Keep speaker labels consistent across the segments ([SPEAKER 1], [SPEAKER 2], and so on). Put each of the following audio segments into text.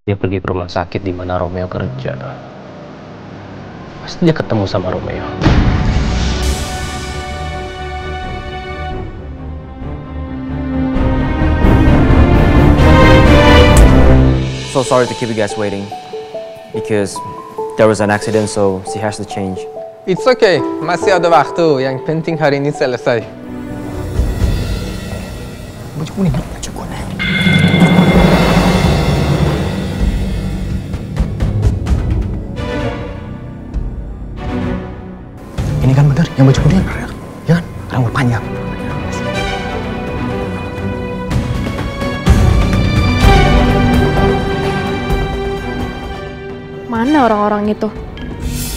[SPEAKER 1] Dia pergi ke rumah sakit di mana Romeo kerja. Pasti dia ketemu sama Romeo.
[SPEAKER 2] So sorry to keep you guys waiting because there was an accident, so she has to change.
[SPEAKER 3] It's okay, masih ada waktu. Yang penting hari ini selesai.
[SPEAKER 2] Baju kuning, baju kuning. Ini kan benar, yang baju kuning, ya kan? Rambut panjang.
[SPEAKER 4] Mana orang-orang itu?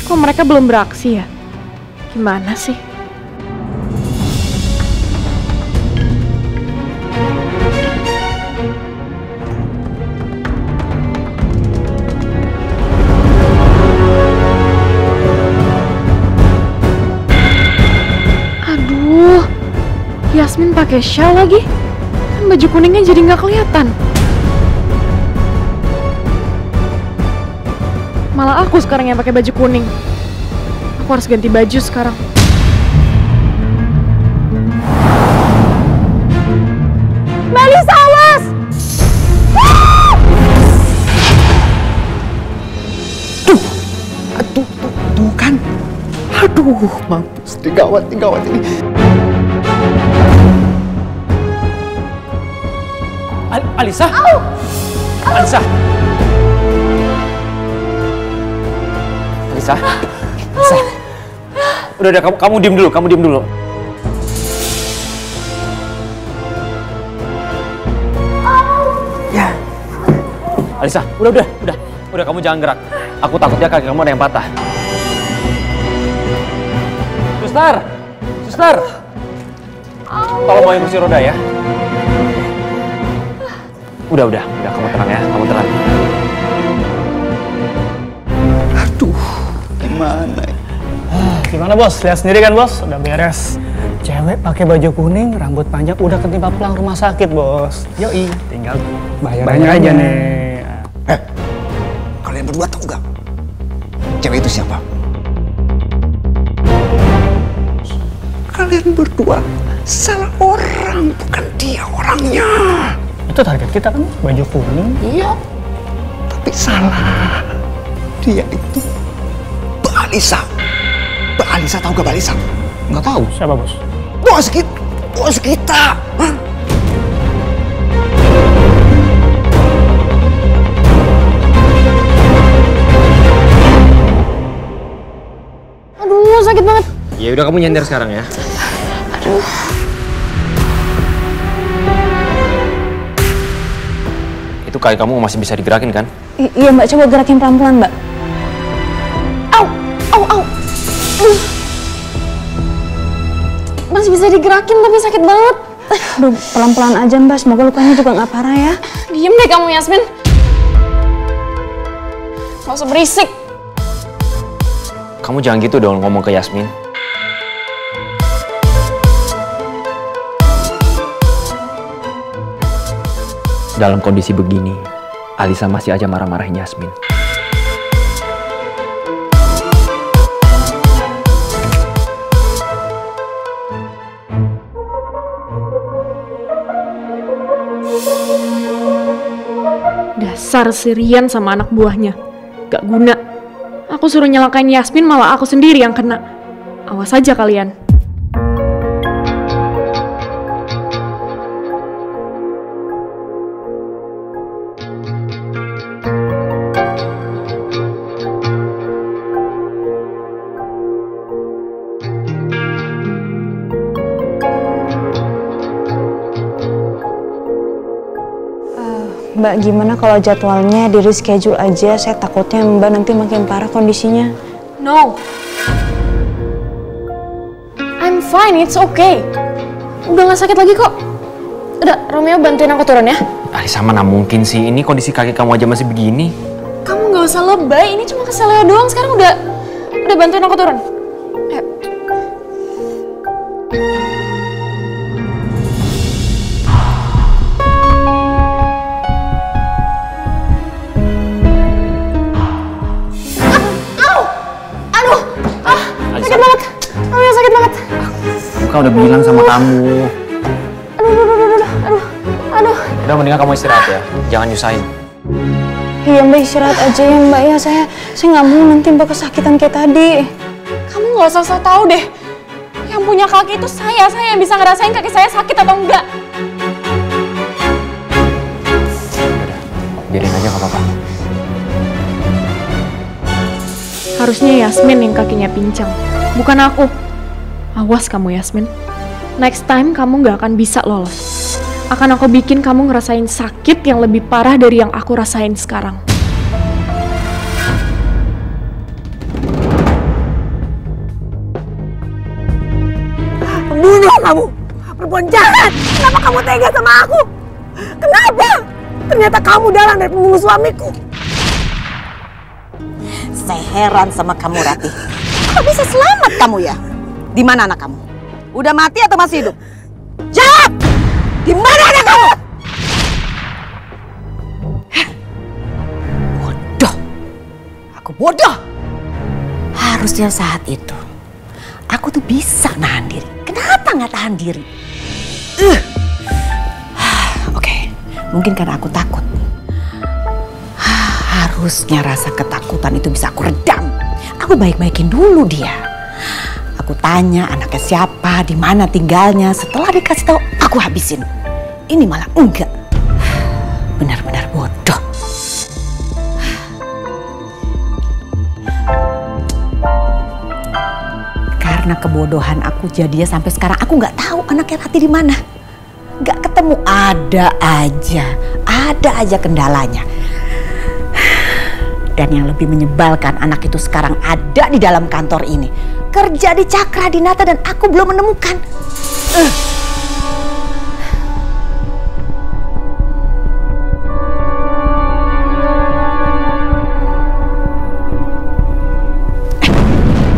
[SPEAKER 4] Kok mereka belum beraksi ya? Gimana sih? Aduh, Yasmin pakai shawl lagi. Kan baju kuningnya jadi nggak kelihatan. Malah aku sekarang yang pakai baju kuning. Aku harus ganti baju sekarang. Melisa, awas!
[SPEAKER 2] Tuh kan. Aduh, mampus. Gawat ini. Alisa? Alisa? Alisa? Udah, kamu diem dulu. Ya. Alisa, udah kamu jangan gerak. Aku takutnya kaki kamu ada yang patah. Suster. Tolong bawa kursi roda ya. Udah, kamu tenang ya, kamu tenang. Aduh, gimana ya?
[SPEAKER 5] Gimana bos? Lihat sendiri kan bos, udah beres. Cewek pakai baju kuning, rambut panjang, udah ketimpa pulang rumah sakit bos. Yoi, tinggal bayar aja nih.
[SPEAKER 2] Kalian berdua tahu nggak? Cewek itu siapa? Kalian berdua salah orang, bukan dia orangnya.
[SPEAKER 5] Itu target kita kan, baju kuning.
[SPEAKER 2] Iya, tapi salah. Dia itu Mbak Alisa. Mbak Alisa, tahu gak Mbak Alisa? Nggak tahu.
[SPEAKER 5] Siapa bos?
[SPEAKER 2] Bos kita. Hah?
[SPEAKER 4] Aduh, sakit banget.
[SPEAKER 2] Ya udah, kamu nyender sekarang ya.
[SPEAKER 4] Aduh.
[SPEAKER 2] Itu kaki kamu masih bisa digerakin kan?
[SPEAKER 6] Iya mbak, coba gerakin pelan-pelan mbak. Au.
[SPEAKER 4] Masih bisa digerakin tapi sakit banget.
[SPEAKER 6] Aduh, pelan-pelan aja mbak, semoga lukanya juga nggak parah ya.
[SPEAKER 4] Diem deh kamu Yasmin. Gak usah berisik.
[SPEAKER 2] Kamu jangan gitu dong ngomong ke Yasmin. Dalam kondisi begini, Alisa masih aja marah-marahin Yasmin.
[SPEAKER 4] Dasar si Rian sama anak buahnya. Gak guna. Aku suruh nyalakain Yasmin, malah aku sendiri yang kena. Awas aja kalian.
[SPEAKER 6] Mbak, gimana kalau jadwalnya di reschedule aja? Saya takutnya mbak nanti makin parah kondisinya.
[SPEAKER 4] No. I'm fine, it's okay. Udah gak sakit lagi kok. Udah, Romeo bantuin aku turun ya.
[SPEAKER 2] Alisa, mana mungkin sih? Ini kondisi kaki kamu aja masih begini.
[SPEAKER 4] Kamu gak usah lebay, ini cuma keselio doang. Sekarang udah bantuin aku turun. Ayo.
[SPEAKER 6] sakit banget. Aduh, sakit banget.
[SPEAKER 2] Aku kan udah bilang sama kamu.
[SPEAKER 6] Aduh.
[SPEAKER 2] Udah mendingan kamu istirahat ya. Jangan nyusahin.
[SPEAKER 6] Iya Mbak, istirahat aja ya Mbak ya. Saya nggak mau nanti Mbak kesakitan kayak tadi.
[SPEAKER 4] Kamu nggak usah so tau deh. Yang punya kaki itu saya yang bisa ngerasain kaki saya sakit atau enggak.
[SPEAKER 2] Biarin aja nggak apa-apa.
[SPEAKER 4] Harusnya Yasmin yang kakinya pincang, bukan aku. Awas kamu Yasmin. Next time kamu nggak akan bisa lolos. Akan aku bikin kamu ngerasain sakit yang lebih parah dari yang aku rasain sekarang.
[SPEAKER 7] Pembunuh kamu! Perempuan jahat! Kenapa kamu tega sama aku? Kenapa? Ternyata kamu dalang dari pembunuh suamiku. Saya heran sama kamu, Ratih. Kok bisa selamat kamu ya? Di mana anak kamu? Udah mati atau masih hidup? Jawab! Di mana anak kamu? Bodoh. Aku bodoh. Harusnya saat itu aku tuh bisa nahan diri. Kenapa nggak tahan diri? Oke, mungkin karena aku takut. Harusnya rasa ketakutan itu bisa aku redam. Aku baik-baikin dulu dia. Aku tanya anaknya siapa, di mana tinggalnya. Setelah dikasih tahu, aku habisin. Ini malah enggak. Benar-benar bodoh. Karena kebodohan aku jadinya sampai sekarang aku nggak tahu anaknya Ratih di mana. Nggak ketemu, ada aja kendalanya. Dan yang lebih menyebalkan, anak itu sekarang ada di dalam kantor ini. Kerja di Cakra Dinata dan aku belum menemukan.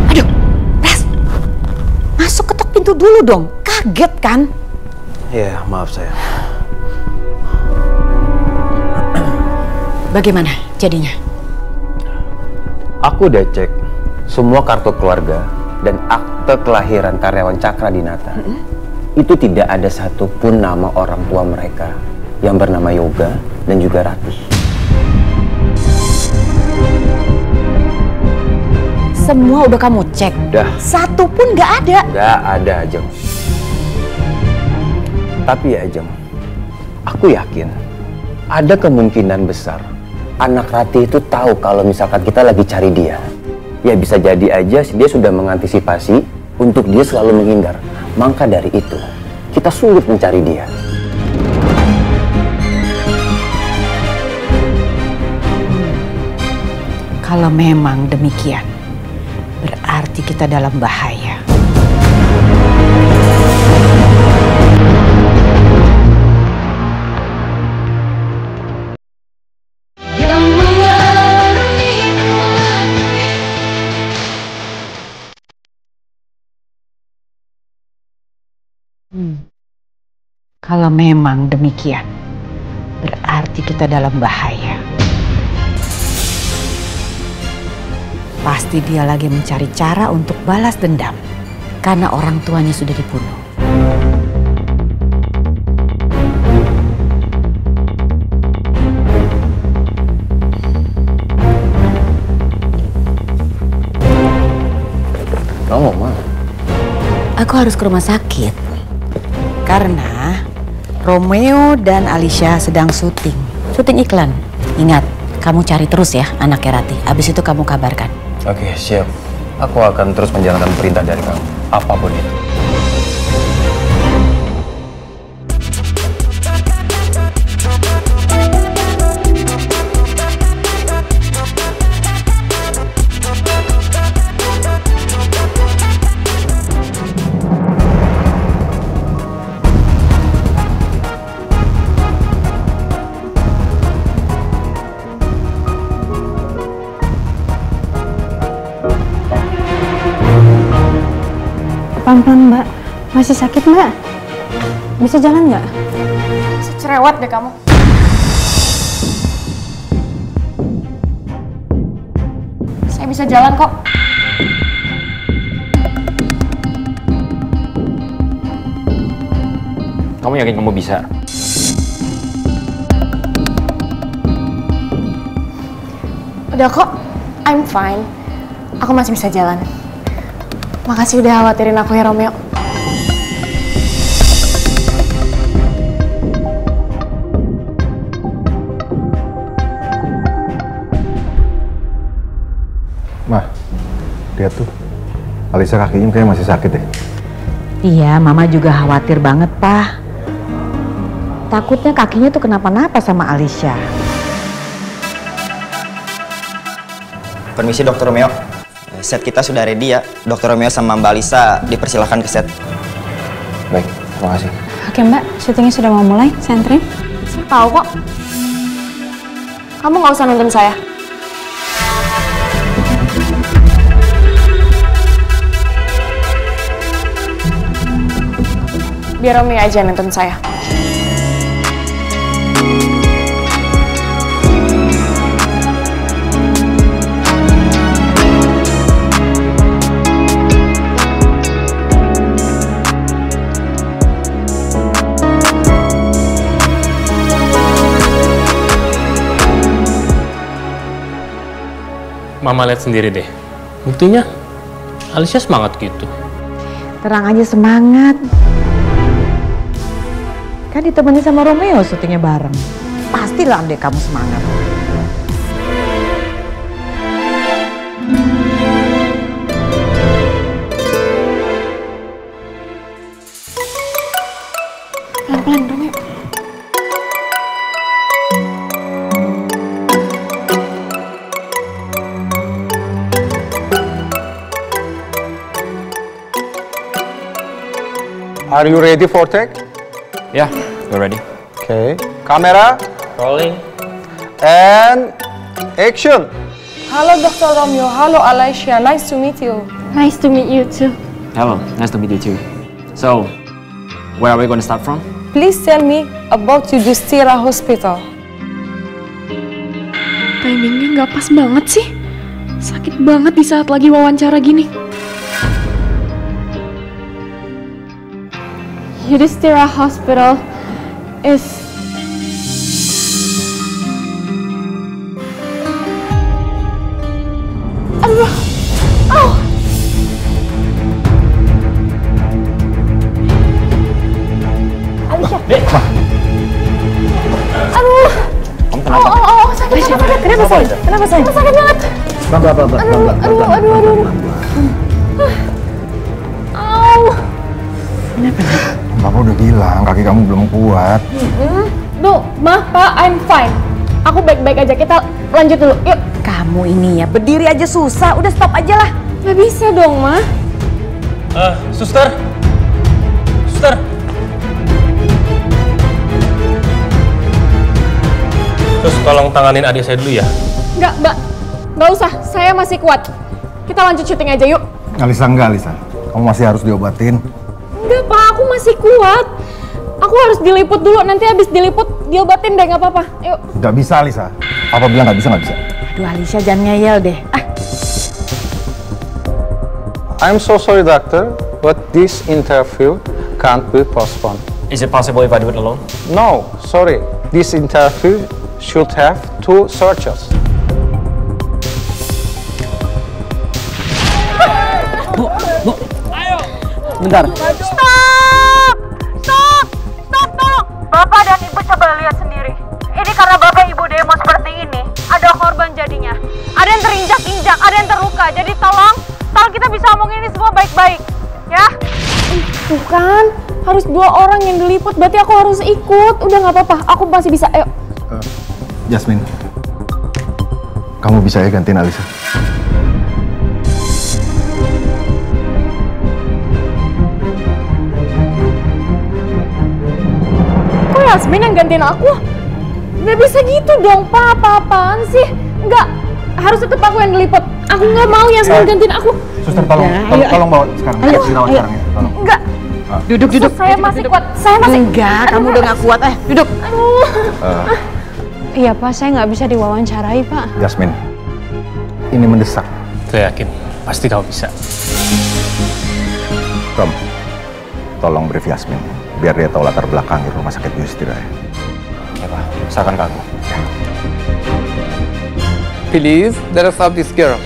[SPEAKER 7] Aduh, Pras. Masuk ketok pintu dulu dong. Kaget kan?
[SPEAKER 2] Iya, maaf saya.
[SPEAKER 7] Bagaimana jadinya?
[SPEAKER 1] Aku udah cek semua kartu keluarga dan akte kelahiran karyawan Cakra Dinata. Itu tidak ada satupun nama orang tua mereka yang bernama Yoga dan juga Ratih.
[SPEAKER 7] Semua udah kamu cek?
[SPEAKER 1] Udah.
[SPEAKER 7] Satu pun nggak ada?
[SPEAKER 1] Nggak ada, Ajeng. Tapi ya Ajeng, aku yakin ada kemungkinan besar anak Ratih itu tahu kalau misalkan kita lagi cari dia. Ya bisa jadi aja dia sudah mengantisipasi untuk dia selalu menghindar. Maka dari itu, kita sulit mencari dia.
[SPEAKER 7] Kalau memang demikian, berarti kita dalam bahaya. Kalau memang demikian, berarti kita dalam bahaya. Pasti dia lagi mencari cara untuk balas dendam karena orang tuanya sudah dibunuh.
[SPEAKER 1] Kamu mau mana?
[SPEAKER 7] Aku harus ke rumah sakit karena Romeo dan Alicia sedang syuting iklan. Ingat, kamu cari terus ya anaknya Ratih. Abis itu kamu kabarkan.
[SPEAKER 1] Oke, siap. Aku akan terus menjalankan perintah dari kamu, apapun itu.
[SPEAKER 6] Pelan-pelan Mbak, masih sakit Mbak? Bisa jalan nggak?
[SPEAKER 4] Cerewet deh kamu. Saya bisa jalan kok.
[SPEAKER 8] Kamu yakin kamu bisa?
[SPEAKER 4] Udah kok, I'm fine. Aku masih bisa jalan. Makasih udah khawatirin aku ya, Romeo.
[SPEAKER 9] Mah, lihat tuh. Alisa kakinya kayaknya masih sakit deh.
[SPEAKER 7] Iya, Mama juga khawatir banget, Pak. Takutnya kakinya tuh kenapa-napa sama Alicia.
[SPEAKER 10] Permisi Dr. Romeo, set kita sudah ready ya. Dr. Romeo sama Mbak Alisa dipersilahkan ke set.
[SPEAKER 9] Baik, terima kasih.
[SPEAKER 6] Oke Mbak, syutingnya sudah mau mulai, saya anterin.
[SPEAKER 4] Saya tahu kok. Kamu nggak usah nonton saya. Biar Romeo aja nonton saya.
[SPEAKER 8] Mama lihat sendiri deh. Buktinya, Alicia semangat gitu.
[SPEAKER 7] Terang aja semangat. Kan ditemani sama Romeo syutingnya bareng. Pastilah deh kamu semangat.
[SPEAKER 4] Pelan-pelan, Romeo.
[SPEAKER 11] Are you ready for take?
[SPEAKER 8] Yeah, we're ready.
[SPEAKER 11] Okay. Camera.
[SPEAKER 8] Rolling.
[SPEAKER 11] And action.
[SPEAKER 12] Hello, Dr. Romeo. Hello, Alicia. Nice to meet you.
[SPEAKER 4] Nice to meet you too.
[SPEAKER 8] Hello, nice to meet you too. So, where are we going to start from?
[SPEAKER 12] Please tell me about Yudhistira Hospital.
[SPEAKER 4] Timingnya nggak pas banget sih. Sakit banget di saat lagi wawancara gini. Yudhistira Hospital is aduh, oh. Alicia. Aduh. Oh, sakit. Kenapa sayang? Kenapa sayang? Sakit banget. Aduh.
[SPEAKER 9] Papa udah bilang kaki kamu belum kuat.
[SPEAKER 4] Duh, Ma, Pa, I'm fine. Aku baik-baik aja. Kita lanjut dulu. Yuk.
[SPEAKER 7] Kamu ini ya berdiri aja susah. Udah stop aja lah.
[SPEAKER 4] Nggak bisa dong, Ma.
[SPEAKER 8] Suster. Terus tolong tanganin adik saya dulu ya.
[SPEAKER 4] Nggak, Mbak. Nggak usah. Saya masih kuat. Kita lanjut syuting aja, yuk.
[SPEAKER 9] Alisa, enggak Alisa. Kamu masih harus diobatin.
[SPEAKER 4] Enggak, Pak. Aku masih kuat. Aku harus diliput dulu. Nanti habis diliput, diobatin deh. Nggak apa-apa. Yuk.
[SPEAKER 9] Nggak bisa Alisa. Papa bilang nggak bisa.
[SPEAKER 7] Aduh Alicia, jangan ngeyel deh.
[SPEAKER 11] I'm so sorry, doctor, but this interview can't be postponed.
[SPEAKER 8] Is it possible if I do it alone?
[SPEAKER 11] No, sorry. This interview should have 2 searchers.
[SPEAKER 8] Bu. Bentar.
[SPEAKER 7] Stop, tolong. Bapak dan Ibu coba lihat sendiri. Ini karena Bapak Ibu demo seperti ini, ada korban jadinya. Ada yang terinjak-injak, ada yang terluka. Jadi tolong kita bisa omongin ini semua baik-baik, ya?
[SPEAKER 4] Bukan. Harus 2 orang yang diliput. Berarti aku harus ikut. Udah nggak apa-apa. Aku masih bisa. Ayo.
[SPEAKER 9] Jasmine, kamu bisa ya gantiin Alisa?
[SPEAKER 4] Kok Yasmin yang gantiin aku? Nggak bisa gitu dong, Pak. Apa-apaan sih? Nggak. Harus tetap aku yang diliput. Aku nggak mau Yasmin gantiin aku.
[SPEAKER 9] Suster, tolong bawa sekarang. Dirawat sekarang ya. Tolong.
[SPEAKER 4] Enggak.
[SPEAKER 7] Duduk.
[SPEAKER 4] Saya masih kuat. Saya masih.
[SPEAKER 7] Enggak, kamu udah nggak kuat. Duduk.
[SPEAKER 4] Aduh.
[SPEAKER 6] Iya Pak, saya nggak bisa diwawancarai Pak.
[SPEAKER 9] Jasmine, ini mendesak.
[SPEAKER 8] Saya yakin, pasti kamu bisa.
[SPEAKER 9] Rom, tolong brief Yasmin. biar dia tahu latar belakang di rumah sakit Yudhistira ya.
[SPEAKER 1] Ya Pak, serahkan ke aku.
[SPEAKER 3] Please, let us have this girl.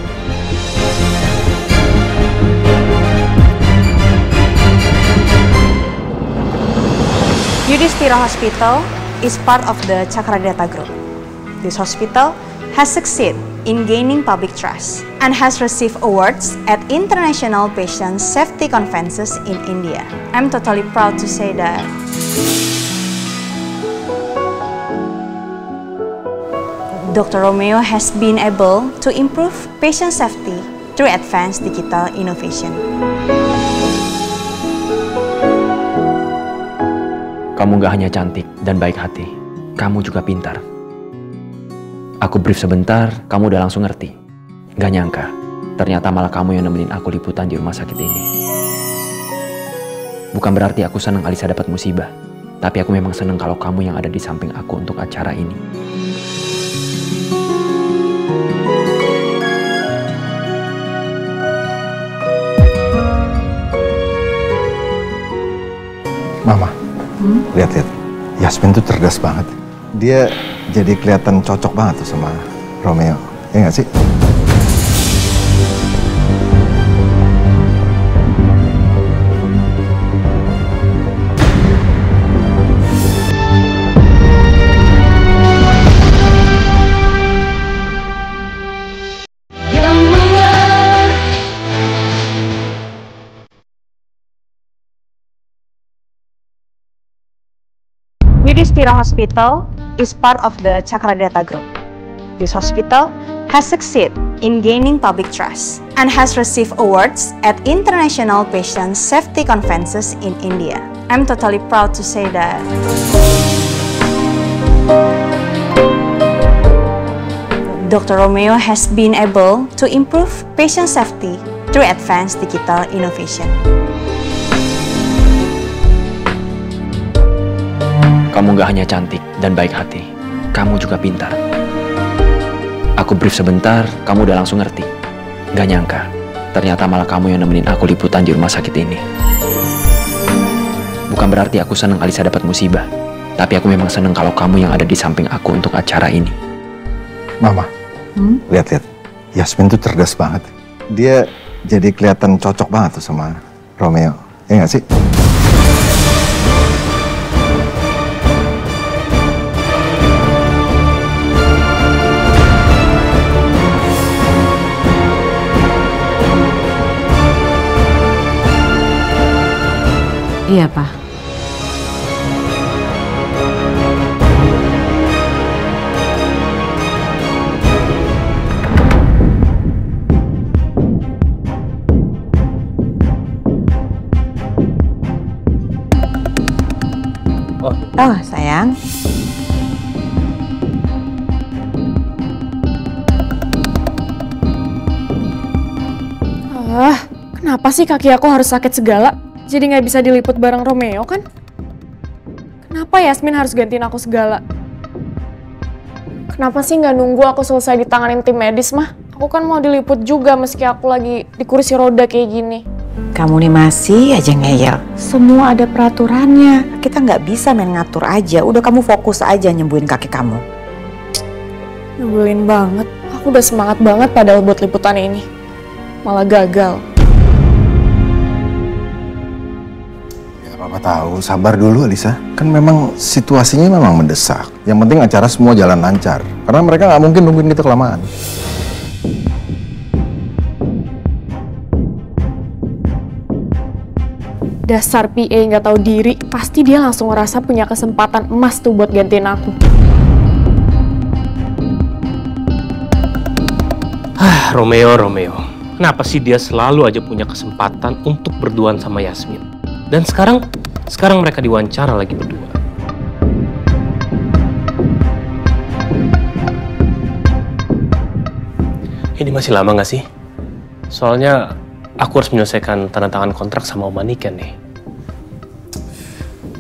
[SPEAKER 6] Yudhistira Hospital is part of the Cakradata Group. This hospital has succeeded in gaining public trust and has received awards at international patient safety conferences in India. I'm totally proud to say that. Dr. Romeo has been able to improve patient safety through advanced digital innovation.
[SPEAKER 8] Kamu gak hanya cantik dan baik hati, kamu juga pintar. Aku brief sebentar, kamu udah langsung ngerti. Gak nyangka, ternyata malah kamu yang nemenin aku liputan di rumah sakit ini. Bukan berarti aku senang Alisa dapat musibah, tapi aku memang senang kalau kamu yang ada di samping aku untuk acara ini.
[SPEAKER 9] Mama, lihat-lihat, Yasmin tuh cerdas banget. Dia jadi kelihatan cocok banget tuh sama Romeo, ya nggak sih?
[SPEAKER 6] Yudhistira Hospital is part of the Cakradata Group. This hospital has succeeded in gaining public trust and has received awards at international patient safety conferences in India. I'm totally proud to say that. Dr. Romeo has been able to improve patient safety through advanced digital innovation.
[SPEAKER 8] Kamu gak hanya cantik dan baik hati, kamu juga pintar. Aku brief sebentar, kamu udah langsung ngerti. Gak nyangka, ternyata malah kamu yang nemenin aku liputan di rumah sakit ini. Bukan berarti aku senang Alisa dapat musibah, tapi aku memang senang kalau kamu yang ada di samping aku untuk acara ini.
[SPEAKER 9] Mama, lihat-lihat, Yasmin tuh cerdas banget. Dia jadi kelihatan cocok banget tuh sama Romeo, ya nggak sih?
[SPEAKER 7] Iya, Pak. Oh, sayang.
[SPEAKER 4] Kenapa sih kaki aku harus sakit segala? Jadi nggak bisa diliput bareng Romeo kan? Kenapa Yasmin harus gantiin aku segala? Kenapa sih nggak nunggu aku selesai ditanganin tim medis mah? Aku kan mau diliput juga meski aku lagi di kursi roda kayak gini.
[SPEAKER 7] Kamu nih masih aja ngeyel. Semua ada peraturannya. Kita nggak bisa main ngatur aja. Udah kamu fokus aja nyembuhin kaki kamu.
[SPEAKER 4] Nyebelin banget. Aku udah semangat banget padahal buat liputan ini. Malah gagal.
[SPEAKER 9] Papa tahu, sabar dulu Alisa. Kan memang situasinya memang mendesak. Yang penting acara semua jalan lancar. Karena mereka nggak mungkin nungguin kita kelamaan.
[SPEAKER 4] Dasar PA nggak tahu diri. Pasti dia langsung ngerasa punya kesempatan emas tuh buat gantiin aku.
[SPEAKER 13] Romeo. Kenapa sih dia selalu aja punya kesempatan untuk berduaan sama Yasmin? Dan sekarang mereka diwawancara lagi berdua. Ini masih lama nggak sih? Soalnya aku harus menyelesaikan tanda tangan kontrak sama Om Maniken nih.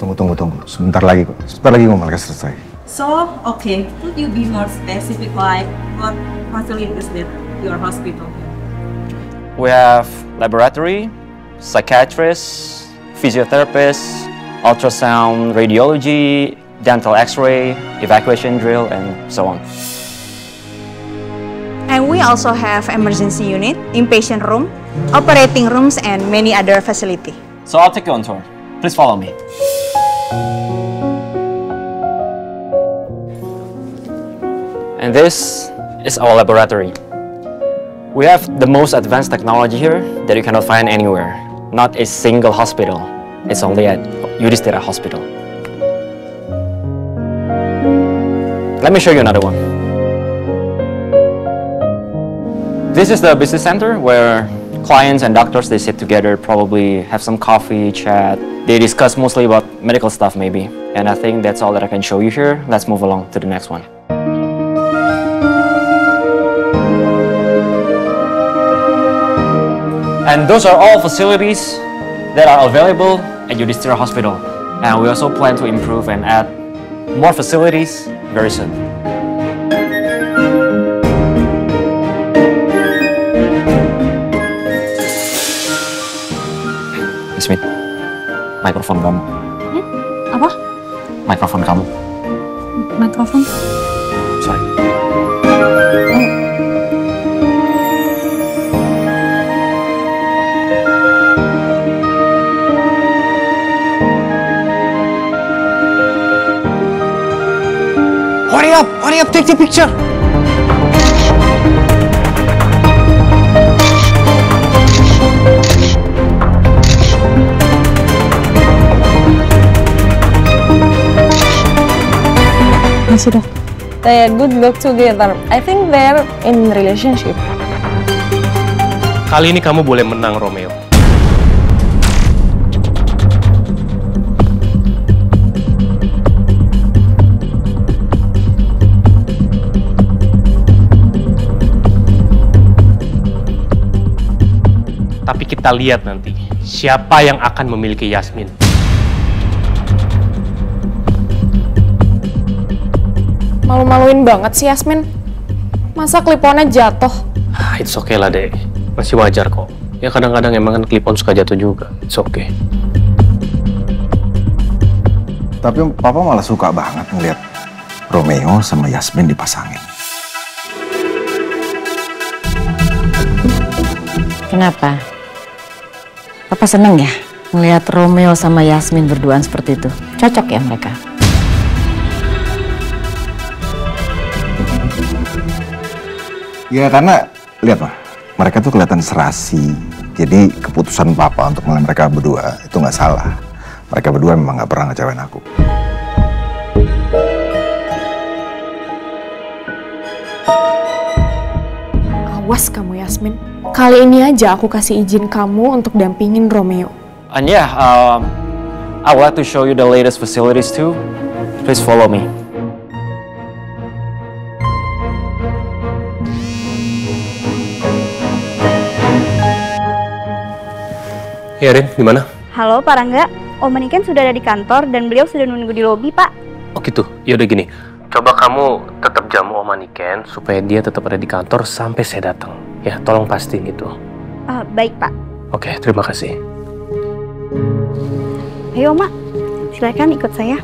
[SPEAKER 9] Tunggu. Sebentar lagi kok. Sebentar lagi ngomong mereka selesai.
[SPEAKER 14] So, okay, could you be more specific like what facilities that your hospital?
[SPEAKER 8] We have laboratory, psychiatrist, physiotherapist, ultrasound, radiology, dental x-ray, evacuation drill, and so on.
[SPEAKER 6] And we also have emergency unit, inpatient room, operating rooms, and many other facility.
[SPEAKER 8] So I'll take you on tour. Please follow me. And this is our laboratory. We have the most advanced technology here that you cannot find anywhere. Not a single hospital. It's only at Yudhishthira Hospital. Let me show you another one. This is the business center where clients and doctors, they sit together, probably have some coffee, chat. They discuss mostly about medical stuff maybe. And I think that's all that I can show you here. Let's move along to the next one. And those are all facilities that are available at Yudhishthira Hospital. And we also plan to improve and add more facilities very soon. Smith, mikrofon kamu.
[SPEAKER 6] Apa?
[SPEAKER 8] Mikrofon kamu.
[SPEAKER 6] Mikrofon?
[SPEAKER 8] Sorry.
[SPEAKER 2] Hurry up, take the picture.
[SPEAKER 12] Sudah. They good look together. I think they're in relationship.
[SPEAKER 13] Kali ini kamu boleh menang, Romeo. Tapi kita lihat nanti, siapa yang akan memiliki Yasmin.
[SPEAKER 4] Malu-maluin banget sih Yasmin. Masa kliponnya jatuh?
[SPEAKER 13] It's okay lah, Dek. Masih wajar kok. Ya kadang-kadang emang kan klipon suka jatuh juga. It's okay.
[SPEAKER 9] Tapi Papa malah suka banget ngeliat Romeo sama Yasmin dipasangin.
[SPEAKER 7] Kenapa? Papa seneng ya ngeliat Romeo sama Yasmin berduaan seperti itu. Cocok ya mereka?
[SPEAKER 9] Ya karena, lihat Pak, mereka tuh kelihatan serasi. Jadi keputusan Papa untuk mulai mereka berdua itu nggak salah. Mereka berdua memang nggak pernah ngecewain aku.
[SPEAKER 4] Awas kamu Yasmin. Kali ini aja aku kasih izin kamu untuk dampingin Romeo.
[SPEAKER 8] And yeah, I would like to show you the latest facilities too. Please follow me.
[SPEAKER 13] Ya, Rin, gimana?
[SPEAKER 15] Halo, Pak Rangga. Om Maniken sudah ada di kantor dan beliau sudah menunggu di lobi, Pak.
[SPEAKER 13] Oh gitu, ya udah gini. Coba kamu tetap jamu Om Maniken supaya dia tetap ada di kantor sampai saya datang. Ya, tolong pastiin itu.
[SPEAKER 15] Baik, Pak.
[SPEAKER 13] Oke, terima kasih.
[SPEAKER 15] Ayo, Mak. Silakan ikut saya.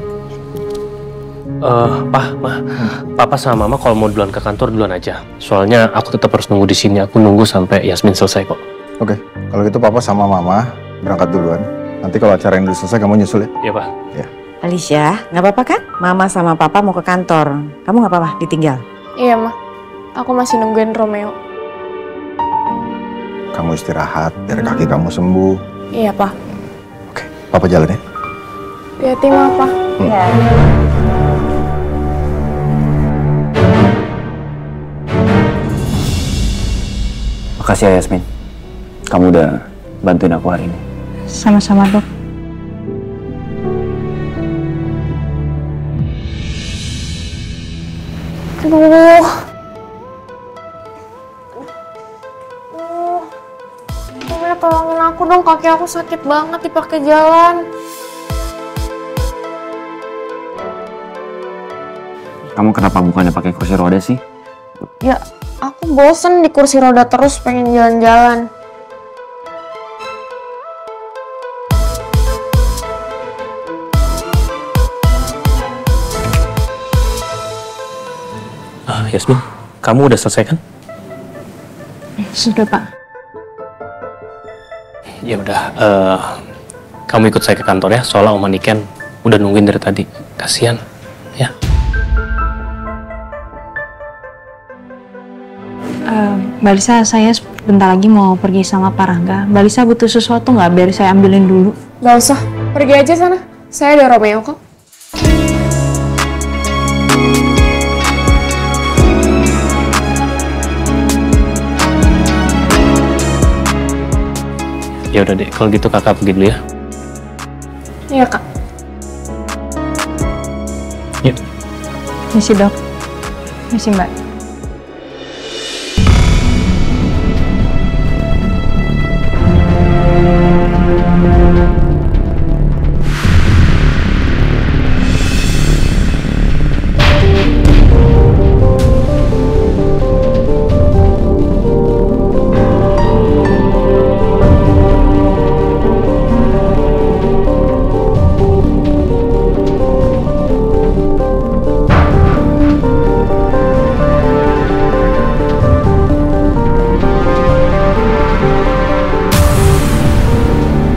[SPEAKER 13] Pa, Ma, Papa sama Mama kalau mau duluan ke kantor duluan aja. Soalnya aku tetap harus nunggu di sini. Aku nunggu sampai Yasmin selesai kok.
[SPEAKER 9] Oke, kalau gitu Papa sama Mama berangkat duluan. Nanti kalau acara yang udah selesai kamu nyusul ya?
[SPEAKER 13] Iya, Pak.
[SPEAKER 9] Ya.
[SPEAKER 7] Alicia, nggak apa-apa kan? Mama sama Papa mau ke kantor. Kamu nggak apa-apa ditinggal?
[SPEAKER 4] Iya, Ma. Aku masih nungguin Romeo.
[SPEAKER 9] Kamu istirahat, biar kaki kamu sembuh.
[SPEAKER 4] Iya, Pa.
[SPEAKER 9] Oke, Papa jalan ya?
[SPEAKER 4] Hati-hati, Ma, Pa.
[SPEAKER 15] Ya.
[SPEAKER 1] Makasih ya Yasmin. Kamu udah bantuin aku hari ini.
[SPEAKER 15] Sama-sama, Dok.
[SPEAKER 4] Aduh. Romeo, tolongin aku dong. Kaki aku sakit banget dipakai jalan.
[SPEAKER 1] Kamu kenapa bukannya pakai kursi roda sih?
[SPEAKER 4] Ya, aku bosen di kursi roda terus, pengen jalan-jalan.
[SPEAKER 13] Yasmin, kamu udah selesai kan?
[SPEAKER 4] Sudah, Pak.
[SPEAKER 13] Ya udah, kamu ikut saya ke kantor ya, soalnya Oma Niken udah nungguin dari tadi. Kasian, ya.
[SPEAKER 6] Mbak Lisa, saya bentar lagi mau pergi sama Pak Rangga. Mbak Lisa butuh sesuatu nggak biar saya ambilin dulu?
[SPEAKER 4] Nggak usah, pergi aja sana. Saya ada Romeo kok.
[SPEAKER 13] Ya udah deh, kalau gitu kakak pergi dulu ya.
[SPEAKER 4] Iya, Kak.
[SPEAKER 13] Yuk.
[SPEAKER 6] Misi dok. Misi Mbak.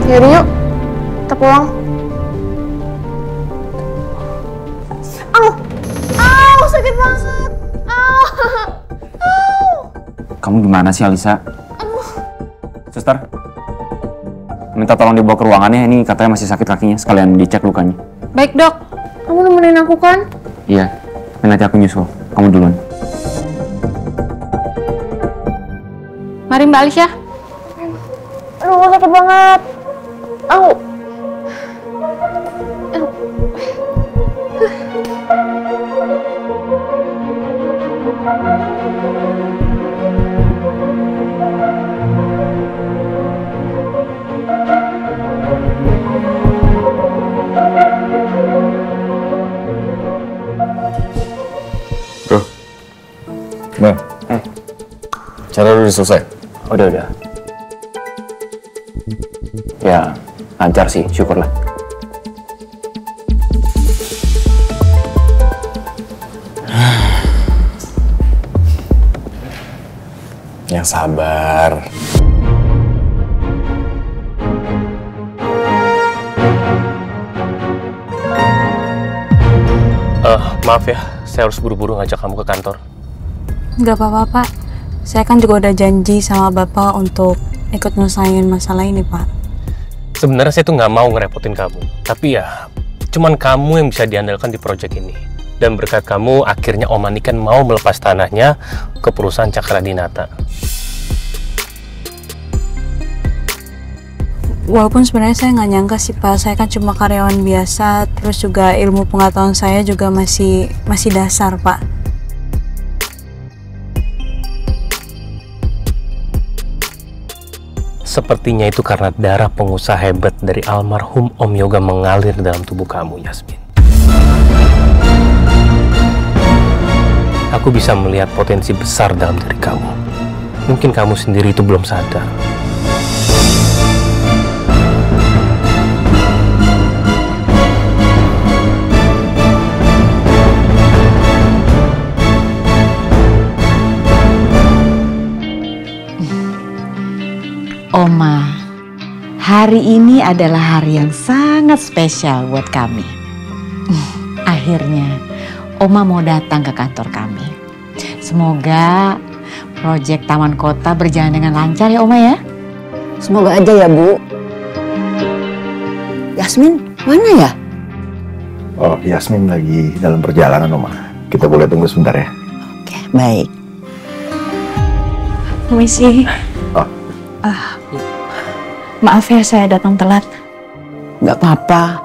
[SPEAKER 4] Yaudah yuk, kita pulang. Au, sakit banget.
[SPEAKER 8] Kamu gimana sih, Alisa? Suster, minta tolong dibawa ke ruangannya. Ini katanya masih sakit kakinya. Sekalian dicek lukanya.
[SPEAKER 4] Baik, Dok. Kamu nemenin aku kan?
[SPEAKER 8] Iya, nanti aku nyusul. Kamu duluan.
[SPEAKER 6] Mari Mbak Alicia.
[SPEAKER 4] Aduh, sakit banget. Au.
[SPEAKER 9] Bro, gimana? Cara udah selesai?
[SPEAKER 8] Udah. Ya, lancar sih, syukurlah.
[SPEAKER 9] Yang sabar.
[SPEAKER 13] Maaf ya, saya harus buru-buru ngajak kamu ke kantor.
[SPEAKER 6] Nggak apa-apa Pak. Saya kan juga udah janji sama Bapak untuk ikut nyelesain masalah ini Pak.
[SPEAKER 13] Sebenarnya saya tuh nggak mau ngerepotin kamu, tapi ya cuman kamu yang bisa diandalkan di proyek ini. Dan berkat kamu, akhirnya Om Niken mau melepas tanahnya ke perusahaan Cakradinata.
[SPEAKER 6] Walaupun sebenarnya saya nggak nyangka sih Pak, saya kan cuma karyawan biasa, terus juga ilmu pengetahuan saya juga masih dasar Pak.
[SPEAKER 13] Sepertinya itu karena darah pengusaha hebat dari almarhum Om Yoga mengalir dalam tubuh kamu, Yasmin. Aku bisa melihat potensi besar dalam diri kamu. Mungkin kamu sendiri itu belum sadar.
[SPEAKER 7] Oma, hari ini adalah hari yang sangat spesial buat kami. Akhirnya, Oma mau datang ke kantor kami. Semoga proyek Taman Kota berjalan dengan lancar ya Oma ya.
[SPEAKER 16] Semoga aja ya Bu. Yasmin, mana ya?
[SPEAKER 9] Oh, Yasmin lagi dalam perjalanan, Oma. Kita boleh tunggu sebentar ya?
[SPEAKER 16] Oke, baik.
[SPEAKER 6] Misi. Maaf ya saya datang telat.
[SPEAKER 16] Nggak apa-apa.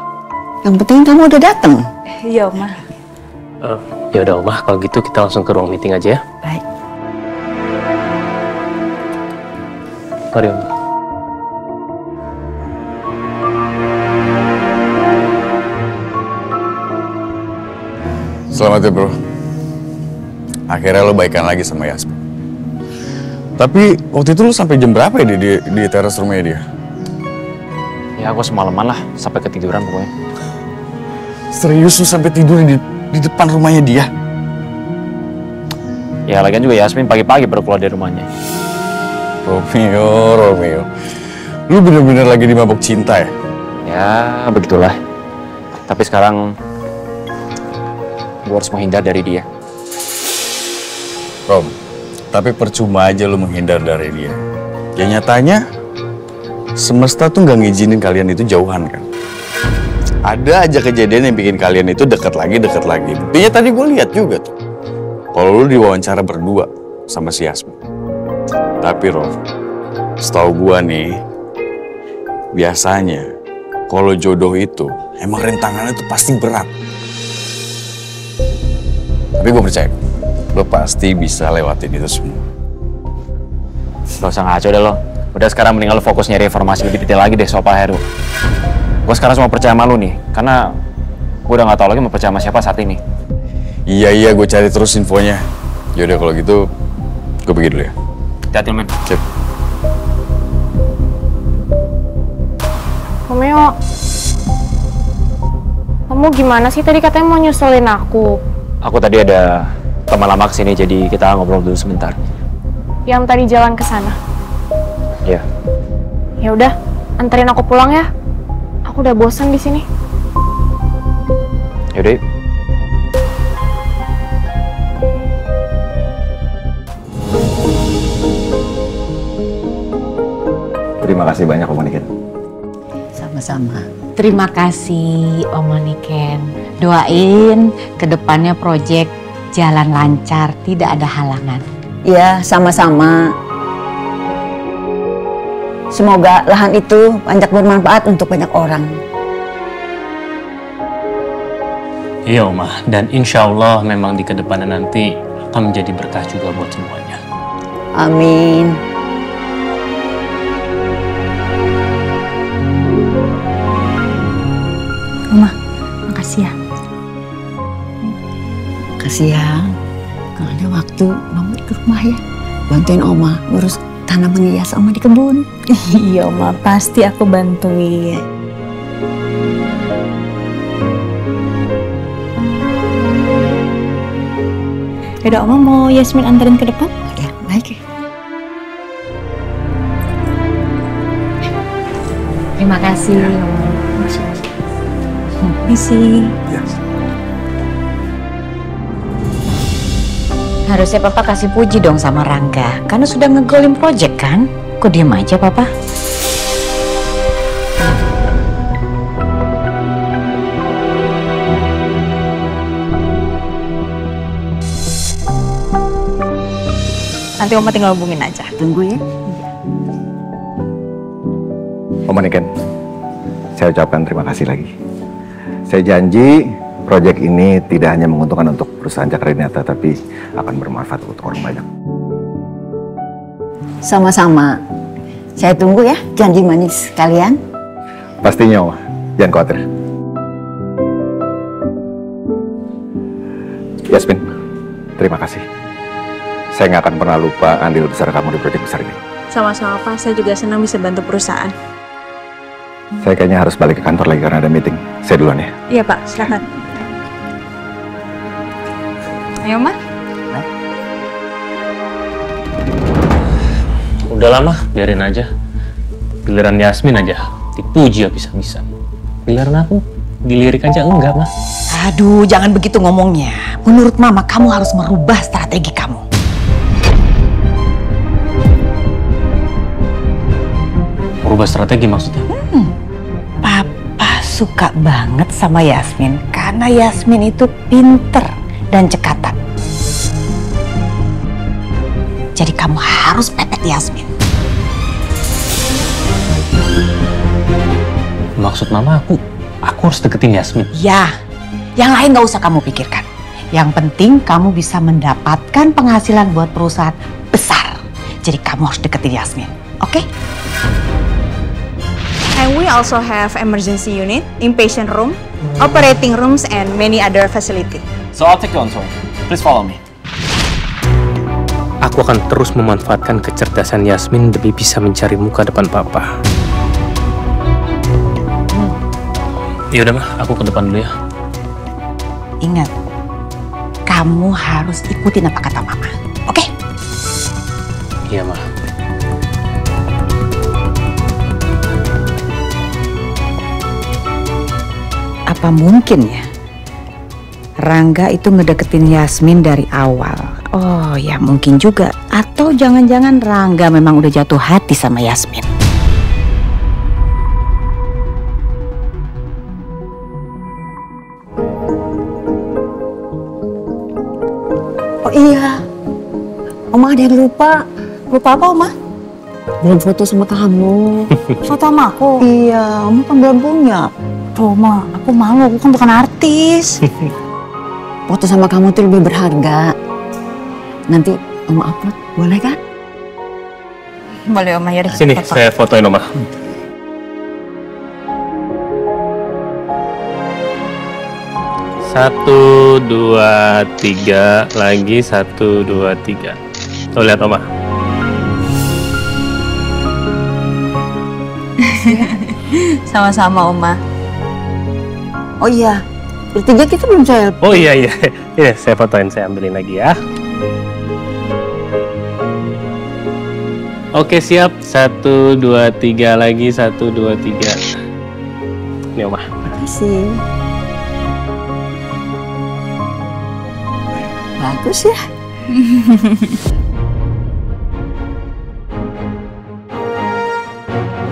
[SPEAKER 16] Yang penting kamu udah datang.
[SPEAKER 6] Iya Oma.
[SPEAKER 13] Ya udah Oma, kalau gitu kita langsung ke ruang meeting aja ya.
[SPEAKER 16] Baik.
[SPEAKER 13] Mari Oma.
[SPEAKER 17] Selamat ya bro. Akhirnya lo baikan lagi sama Yasmin. Tapi waktu itu lo sampai jam berapa ya di teras rumahnya dia?
[SPEAKER 8] Ya aku semalaman lah, sampai ketiduran pokoknya.
[SPEAKER 17] Serius lo sampai tidur di depan rumahnya dia?
[SPEAKER 8] Ya lagian juga Yasmin pagi-pagi baru keluar dari rumahnya.
[SPEAKER 17] Romeo. Lu bener-bener lagi dimabuk cinta ya?
[SPEAKER 8] Ya, begitulah. Tapi sekarang gue harus menghindar dari dia.
[SPEAKER 17] Rom, tapi percuma aja lu menghindar dari dia. Ya nyatanya, semesta tuh nggak ngizinin kalian itu jauhan kan? Ada aja kejadian yang bikin kalian itu dekat lagi. Buktinya tadi gue lihat juga tuh. Kalau lu diwawancara berdua sama si Yasmin. Tapi Rom, setahu gue nih, biasanya kalau jodoh itu emang rintangannya itu pasti berat. Tapi gue percaya, lo pasti bisa lewatin itu semua.
[SPEAKER 8] Gak usah ngaco deh lo. Udah sekarang mendingan lo fokus nyari informasi lebih detail lagi deh soal Pak Heru. Gue sekarang cuma percaya sama lo nih, karena gue udah gak tahu lagi mau percaya sama siapa saat ini.
[SPEAKER 17] Iya, gue cari terus infonya. Yaudah kalau gitu, gue pergi dulu ya.
[SPEAKER 8] Hati-hati men.
[SPEAKER 17] Sip.
[SPEAKER 4] Romeo, kamu gimana sih tadi katanya mau nyusulin aku?
[SPEAKER 8] Aku tadi ada teman lama kesini, jadi kita ngobrol dulu sebentar.
[SPEAKER 4] Yang tadi jalan ke sana.
[SPEAKER 8] Iya.
[SPEAKER 4] Ya udah, anterin aku pulang ya. Aku udah bosan di sini.
[SPEAKER 8] Yaudah.
[SPEAKER 9] Terima kasih banyak Om Niken.
[SPEAKER 7] Sama-sama. Terima kasih Om Niken. Doain kedepannya proyek jalan lancar, tidak ada halangan.
[SPEAKER 16] Ya, sama-sama. Semoga lahan itu banyak bermanfaat untuk banyak orang.
[SPEAKER 13] Iya Oma, dan insya Allah memang di kedepannya nanti akan menjadi berkah juga buat semuanya.
[SPEAKER 16] Amin.
[SPEAKER 7] Oma, makasih ya.
[SPEAKER 16] Makasih ya. Kalau ada waktu, Mama ke rumah ya. Bantuin Oma ngurus tanaman hias Oma di kebun.
[SPEAKER 12] Iya Oma, pasti aku bantuin. Yaudah Oma, mau Yasmin anterin ke depan?
[SPEAKER 16] Ya, baik ya.
[SPEAKER 7] Terima kasih.
[SPEAKER 12] Misi.
[SPEAKER 7] Harusnya Papa kasih puji dong sama Rangga, karena sudah ngegolin project kan? Kok diem aja Papa?
[SPEAKER 6] Nanti Oma tinggal hubungin aja.
[SPEAKER 16] Tunggu ya.
[SPEAKER 9] Om Niken, saya ucapkan terima kasih lagi. Saya janji proyek ini tidak hanya menguntungkan untuk perusahaan Cakradinata, tapi akan bermanfaat untuk orang banyak.
[SPEAKER 16] Sama-sama. Saya tunggu ya janji manis kalian.
[SPEAKER 9] Pastinya, Om. Jangan khawatir. Yasmin, terima kasih. Saya nggak akan pernah lupa andil besar kamu di proyek besar ini.
[SPEAKER 6] Sama-sama Pak, saya juga senang bisa bantu perusahaan.
[SPEAKER 9] Saya kayaknya harus balik ke kantor lagi karena ada meeting. Saya duluan ya.
[SPEAKER 6] Iya Pak, silakan. Ayo Ma.
[SPEAKER 13] Udah lama, biarin aja. Giliran Yasmin aja dipuji habis-habisan. Giliran aku dilirik aja enggak, Mah.
[SPEAKER 7] Aduh, jangan begitu ngomongnya. Menurut Mama, kamu harus merubah strategi kamu.
[SPEAKER 13] Merubah strategi maksudnya?
[SPEAKER 7] Papa suka banget sama Yasmin karena Yasmin itu pinter dan cekatan. Jadi kamu harus pepet Yasmin.
[SPEAKER 13] Maksud Mama aku harus deketin Yasmin?
[SPEAKER 7] Ya, yang lain nggak usah kamu pikirkan. Yang penting kamu bisa mendapatkan penghasilan buat perusahaan besar. Jadi kamu harus deketin Yasmin, oke?
[SPEAKER 6] And we also have emergency unit, inpatient room, operating rooms, and many other facility.
[SPEAKER 8] So I'll take you on tour. Please follow me.
[SPEAKER 13] Aku akan terus memanfaatkan kecerdasan Yasmin demi bisa mencari muka depan Papa. Ya udah Mah, aku ke depan dulu ya.
[SPEAKER 7] Ingat, kamu harus ikutin apa kata Mama.
[SPEAKER 13] Iya, Ma.
[SPEAKER 7] Apa mungkin ya Rangga itu ngedeketin Yasmin dari awal? Oh ya mungkin juga. Atau jangan-jangan Rangga memang udah jatuh hati sama Yasmin.
[SPEAKER 16] Oh iya, Oma ada yang lupa. Lupa apa, Oma? Belum foto sama kamu.
[SPEAKER 6] Foto sama aku?
[SPEAKER 16] Iya, Oma kan belum punya.
[SPEAKER 6] Tuh, Ma, aku malu, aku kan bukan artis.
[SPEAKER 16] Foto sama kamu tuh lebih berharga. Nanti Oma upload, boleh kan?
[SPEAKER 6] Boleh, Oma, yaudah.
[SPEAKER 13] Sini, saya fotoin, Oma. Satu, dua, tiga, lagi 1, 2, 3. Tuh lihat, Oma.
[SPEAKER 6] Sama-sama, Oma.
[SPEAKER 16] Oh iya, bertiga kita belum selfie.
[SPEAKER 13] Oh iya. Ini saya fotoin, saya ambilin lagi ya. Oke, siap. 1, 2, 3, lagi 1, 2, 3. Ini, Oma.
[SPEAKER 16] Makasih. Bagus ya.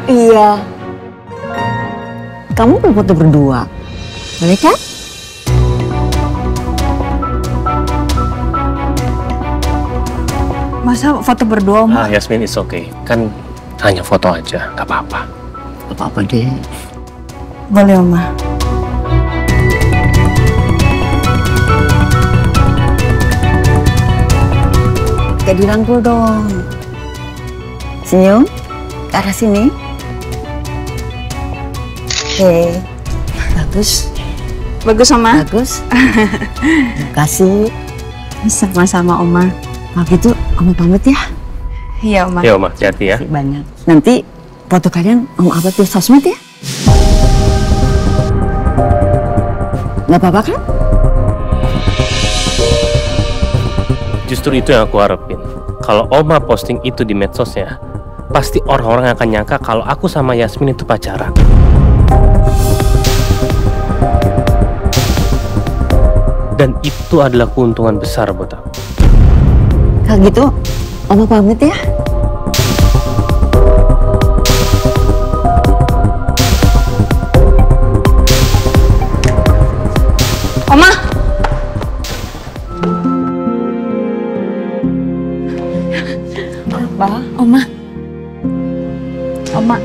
[SPEAKER 16] Iya. Kamu mau foto berdua, boleh kan?
[SPEAKER 6] Masa foto berdua, Oma?
[SPEAKER 13] Yasmin, it's okay. Kan hanya foto aja, nggak apa-apa.
[SPEAKER 16] Gak apa-apa deh.
[SPEAKER 6] Boleh, Oma.
[SPEAKER 16] Kayak dirangkul dong. Senyum ke arah sini. Oke, bagus.
[SPEAKER 6] Bagus, Oma?
[SPEAKER 16] Bagus. Terima kasih.
[SPEAKER 6] Sama-sama, Oma.
[SPEAKER 16] Kalau gitu, Oma pamit ya.
[SPEAKER 6] Iya, Oma.
[SPEAKER 13] Ya, Oma, hati-hati ya.
[SPEAKER 16] Terima kasih banyak. Nanti foto kalian Oma upload di sosmed ya. Nggak apa-apa kan?
[SPEAKER 13] Justru itu yang aku harapin. Kalau Oma posting itu di medsosnya, pasti orang-orang akan nyangka kalau aku sama Yasmin itu pacaran. Dan itu adalah keuntungan besar buat aku.
[SPEAKER 16] Kalau gitu, Oma pamit ya.
[SPEAKER 6] Oma! Apa? Oma. Oma,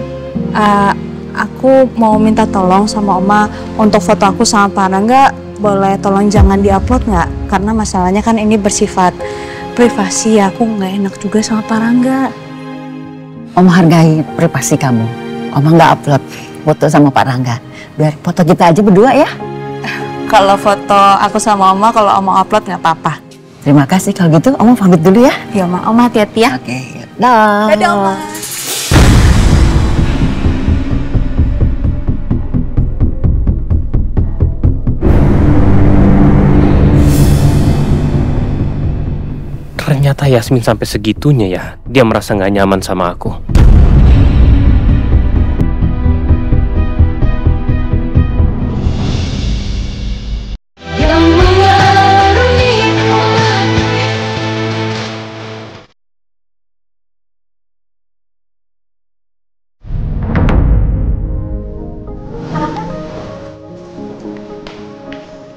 [SPEAKER 6] aku mau minta tolong sama Oma untuk foto aku sama Pak Rangga. Boleh tolong jangan diupload nggak? Karena masalahnya kan ini bersifat privasi. Aku nggak enak juga sama Pak Rangga.
[SPEAKER 16] Oma hargai privasi kamu. Oma nggak upload foto sama Pak Rangga. Biar foto kita aja berdua ya.
[SPEAKER 6] Kalau foto aku sama Oma, kalau Oma upload nggak apa-apa.
[SPEAKER 16] Terima kasih. Kalau gitu, Oma pamit dulu ya.
[SPEAKER 6] Ya, Oma. Oma hati-hati ya.
[SPEAKER 16] Oke. Dah.
[SPEAKER 6] Dadah, Oma.
[SPEAKER 13] Ternyata Yasmin sampai segitunya ya, dia merasa nggak nyaman sama aku.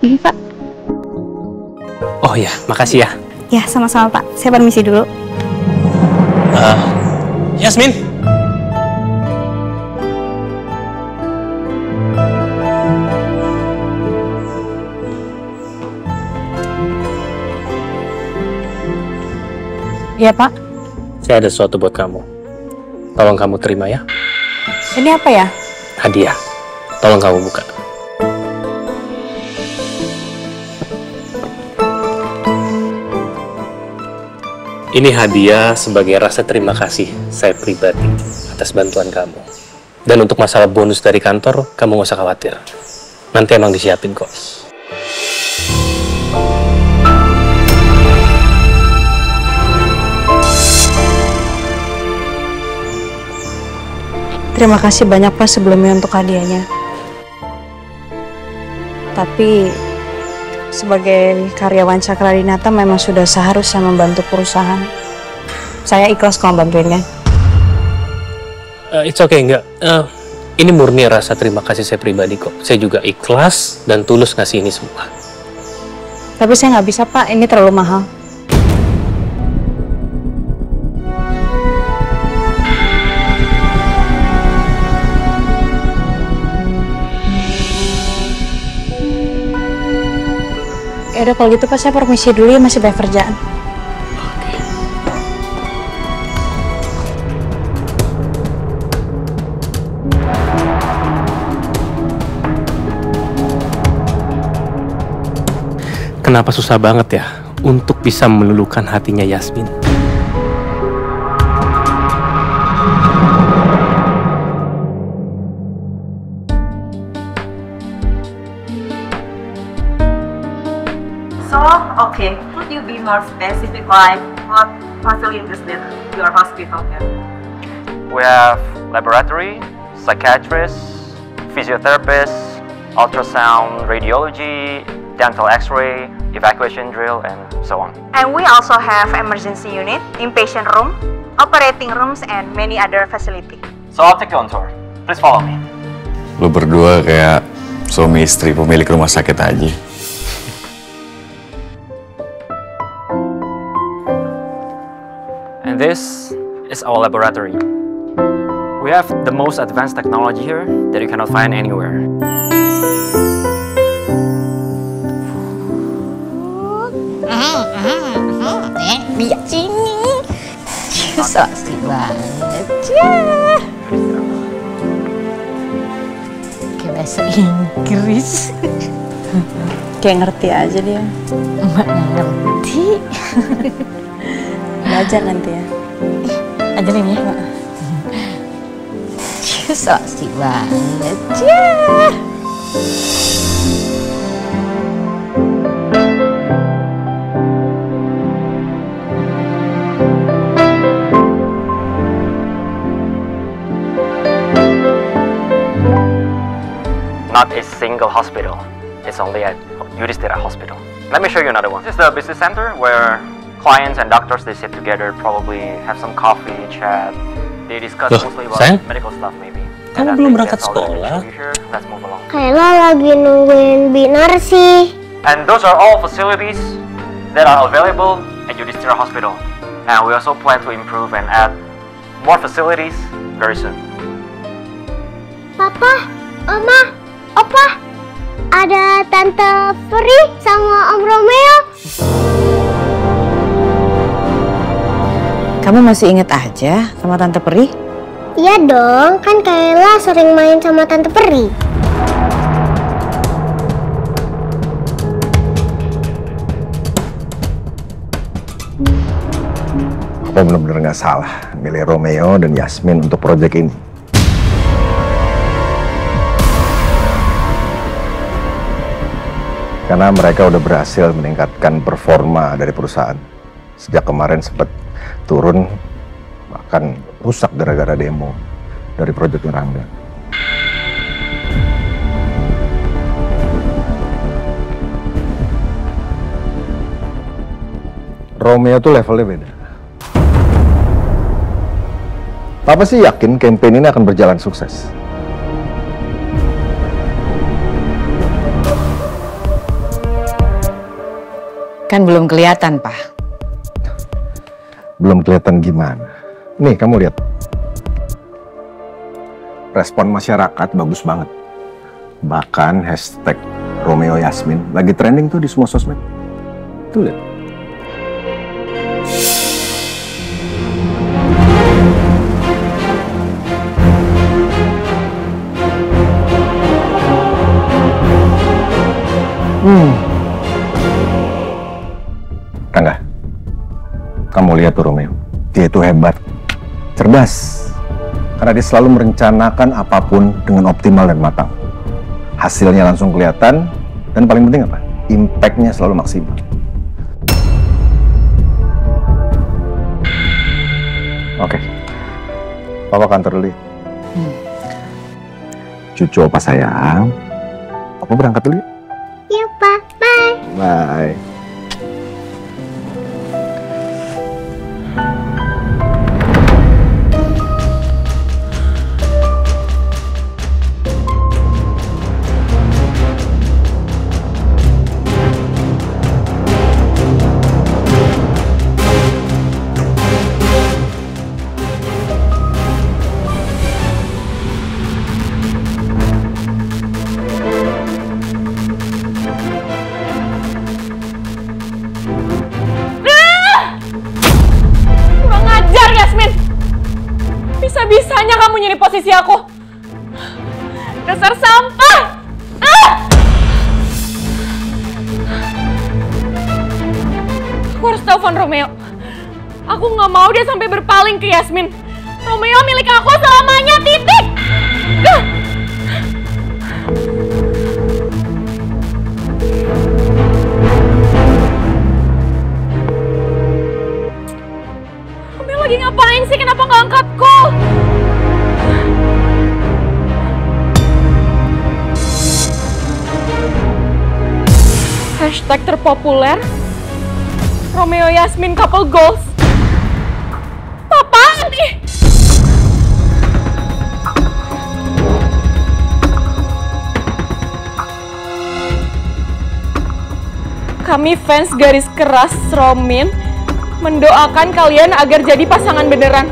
[SPEAKER 15] Ini, Pak.
[SPEAKER 13] Oh ya, makasih ya.
[SPEAKER 15] Ya, sama-sama, Pak. Saya permisi dulu.
[SPEAKER 13] Yasmin.
[SPEAKER 6] Iya, Pak.
[SPEAKER 13] Saya ada sesuatu buat kamu. Tolong kamu terima ya.
[SPEAKER 6] Ini apa ya?
[SPEAKER 13] Hadiah. Tolong kamu buka. Ini hadiah sebagai rasa terima kasih saya pribadi atas bantuan kamu. Dan untuk masalah bonus dari kantor, kamu gak usah khawatir. Nanti emang disiapin kok.
[SPEAKER 6] Terima kasih banyak Pak sebelumnya untuk hadiahnya. Tapi sebagai karyawan Cakradinata memang sudah seharusnya membantu perusahaan. Saya ikhlas kalau bantuinnya.
[SPEAKER 13] It's okay, enggak. Ini murni rasa terima kasih saya pribadi kok. Saya juga ikhlas dan tulus ngasih ini semua.
[SPEAKER 6] Tapi saya nggak bisa Pak, ini terlalu mahal. Yaudah kalau gitu Pak, saya permisi dulu ya, masih banyak kerjaan.
[SPEAKER 13] Kenapa susah banget ya untuk bisa meluluhkan hatinya Yasmin?
[SPEAKER 14] So, okay, could you be more specific, like what facilities did your hospital have?
[SPEAKER 8] We have laboratory, psychiatrists, physiotherapists, ultrasound, radiology, dental x-ray, evacuation drill, and so on.
[SPEAKER 6] And we also have emergency unit, inpatient room, operating rooms, and many other facilities.
[SPEAKER 8] So I'll take you on tour. Please follow me.
[SPEAKER 17] Lu berdua kayak suami istri pemilik rumah sakit aja.
[SPEAKER 8] And this is our laboratory. We have the most advanced technology here that you cannot find anywhere.
[SPEAKER 7] Lihat sini. So asik banget ya. Kayak bahasa Inggris.
[SPEAKER 6] Kayak ngerti aja dia.
[SPEAKER 7] Mbak ngerti.
[SPEAKER 6] Belajar nanti ya.
[SPEAKER 7] Ajarin ya. So asik banget ya.
[SPEAKER 8] Not a single hospital. It's only at Yudhishthira Hospital. Let me show you another one. This is the business center where clients and doctors, they sit together, probably have some coffee, chat. They discuss mostly about medical stuff maybe.
[SPEAKER 13] Kamu belum berangkat sekolah?
[SPEAKER 8] Let's move along.
[SPEAKER 18] Kayla lagi nungguin Binar sih.
[SPEAKER 8] And those are all facilities that are available at Yudhishthira Hospital. And we also plan to improve and add more facilities very soon.
[SPEAKER 18] Papa, Oma, Opa, ada Tante Peri sama Om Romeo.
[SPEAKER 7] Kamu masih inget aja sama Tante Peri?
[SPEAKER 18] Iya dong, kan Kayla sering main sama Tante Peri.
[SPEAKER 9] Papa benar-benar nggak salah milih Romeo dan Yasmin untuk proyek ini. Karena mereka udah berhasil meningkatkan performa dari perusahaan. Sejak kemarin sempat turun, bahkan rusak gara-gara demo dari proyek Rangga. Romeo tuh levelnya beda. Papa sih yakin campaign ini akan berjalan sukses.
[SPEAKER 7] Kan belum kelihatan, Pak.
[SPEAKER 9] Belum kelihatan gimana. Nih, kamu lihat. Respon masyarakat bagus banget. Bahkan hashtag Romeo Yasmin lagi trending tuh di semua sosmed. Tuh lihat. Rangga, kamu lihat tuh Romeo. Dia itu hebat, cerdas. Karena dia selalu merencanakan apapun dengan optimal dan matang. Hasilnya langsung kelihatan, dan paling penting apa? Impact-nya selalu maksimal. Oke, Papa kantor dulu ya. cucu Opa sayang. Opa berangkat dulu ya?
[SPEAKER 18] Iya, Pak. Bye.
[SPEAKER 9] Bye.
[SPEAKER 4] Bisa-bisanya kamu nyuri posisi aku. Dasar sampah! Aku harus telepon Romeo. Aku nggak mau dia sampai berpaling ke Yasmin. Romeo milik aku selamanya, titik! Romeo lagi ngapain sih? Kenapa nggak angkat call? Hashtag terpopuler Romeo Yasmin couple goals. Apaan nih? Kami fans garis keras Romin mendoakan kalian agar jadi pasangan beneran.